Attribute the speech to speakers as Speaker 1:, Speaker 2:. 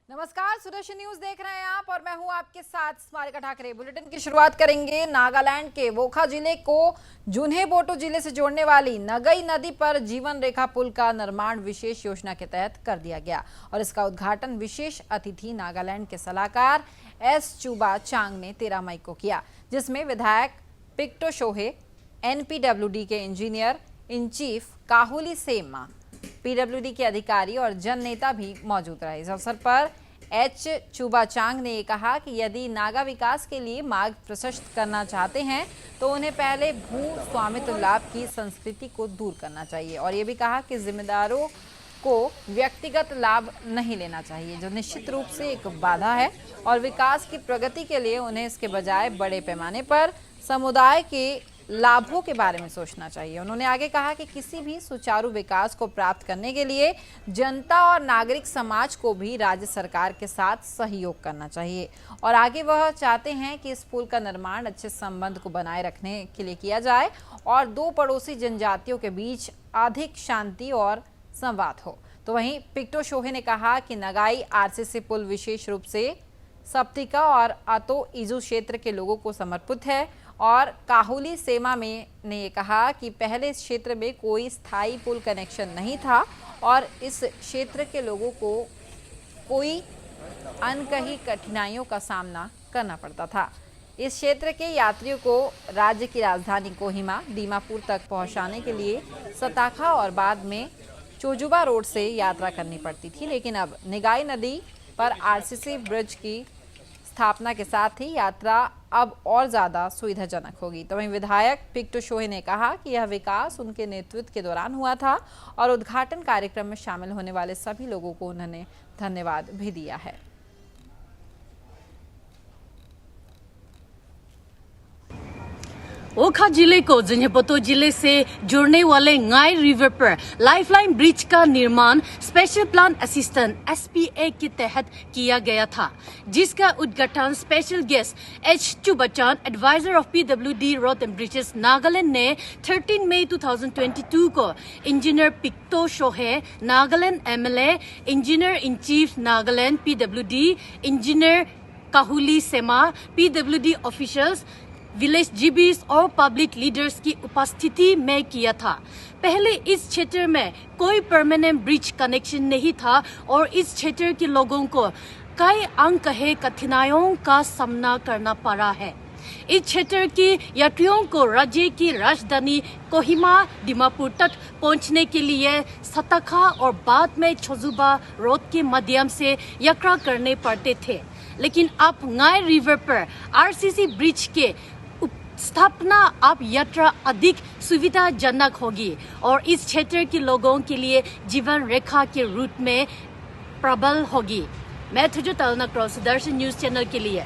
Speaker 1: नमस्कार, सुदर्शन न्यूज देख रहे हैं आप और मैं हूं आपके साथ स्मारिका ठाकरे। बुलेटिन की शुरुआत करेंगे नागालैंड के वोखा जिले को जुन्हेबोटो जिले से जोड़ने वाली नगई नदी पर जीवन रेखा पुल का निर्माण विशेष योजना के तहत कर दिया गया और इसका उद्घाटन विशेष अतिथि नागालैंड के सलाहकार एस चूबा चांग ने 13 मई को किया, जिसमें विधायक पिक्टो सोहे, एनपीडब्ल्यूडी के engineer in chief काहुली Sema, PWD के अधिकारी और जन नेता भी मौजूद रहे। इस अवसर पर एच चूबा चांग ने कहा कि यदि नागा विकास के लिए मार्ग प्रशस्त करना चाहते हैं तो उन्हें पहले भू स्वामित्व लाभ की संस्कृति को दूर करना चाहिए और ये भी कहा कि जिम्मेदारों को व्यक्तिगत लाभ नहीं लेना चाहिए, जो निश्चित रूप से एक बाधा है और विकास की प्रगति के लिए उन्हें इसके बजाय बड़े पैमाने पर समुदाय के लाभों के बारे में सोचना चाहिए। उन्होंने आगे कहा कि किसी भी सुचारू विकास को प्राप्त करने के लिए जनता और नागरिक समाज को भी राज्य सरकार के साथ सहयोग करना चाहिए और आगे वह चाहते हैं कि इस पुल का निर्माण अच्छे संबंध को बनाए रखने के लिए किया जाए और दो पड़ोसी जनजातियों के बीच अधिक शांति और संवाद हो। तो वहीं पिक्टो सोहे ने कहा कि नगाई आरसीसी पुल विशेष रूप से सप्तिका और अतो इजू क्षेत्र के लोगों को समर्पित है और काहुली सेमा में ने ये कहा कि पहले इस क्षेत्र में कोई स्थायी पुल कनेक्शन नहीं था और इस क्षेत्र के लोगों को कोई अनकही कठिनाइयों का सामना करना पड़ता था। इस क्षेत्र के यात्रियों को राज्य की राजधानी कोहिमा दीमापुर तक पहुंचाने के लिए सताखा और बाद में चोजुबा रोड से यात्रा करनी पड़ती थी, लेकिन अब निगाई नदी पर आरसीसी ब्रिज की स्थापना के साथ ही यात्रा अब और ज्यादा सुविधाजनक होगी। तो वहीं विधायक पिक्टो सोहे ने कहा कि यह विकास उनके नेतृत्व के दौरान हुआ था और उद्घाटन कार्यक्रम में शामिल होने वाले सभी लोगों को उन्होंने धन्यवाद भी दिया है।
Speaker 2: वोखा जिले को जुन्हेबोटो जिले से जोड़ने वाले गाई रिवर पर लाइफलाइन ब्रिज का निर्माण स्पेशल प्लान असिस्टेंट एसपीए के तहत किया गया था, जिसका उद्घाटन special guest H Chuba Chang, adviser of PWD road and bridges Nagaland ने 13 मई 2022 को engineer Picto Shohe, Nagaland MLA, engineer in chief Nagaland PWD, engineer Kahuli Sema, PWD officials, village GBs और पब्लिक लीडर्स की उपस्थिति में किया था। पहले इस क्षेत्र में कोई परमानेंट ब्रिज कनेक्शन नहीं था और इस क्षेत्र के लोगों को कई अनकही कठिनाइयों का सामना करना पड़ा है। इस क्षेत्र की यात्रियों को राज्य की राजधानी कोहिमा दीमापुर तक पहुंचने के लिए सताखा और बाद में चोजुबा रोड के माध्यम से यात्रा करने पड़ते थे, लेकिन अब गाई रिवर पर आरसीसी ब्रिज के स्थापना अब यात्रा अधिक सुविधाजनक होगी और इस क्षेत्र के लोगों के लिए जीवन रेखा के रूप में प्रबल होगी। मैं सुदर्शन न्यूज चैनल के लिए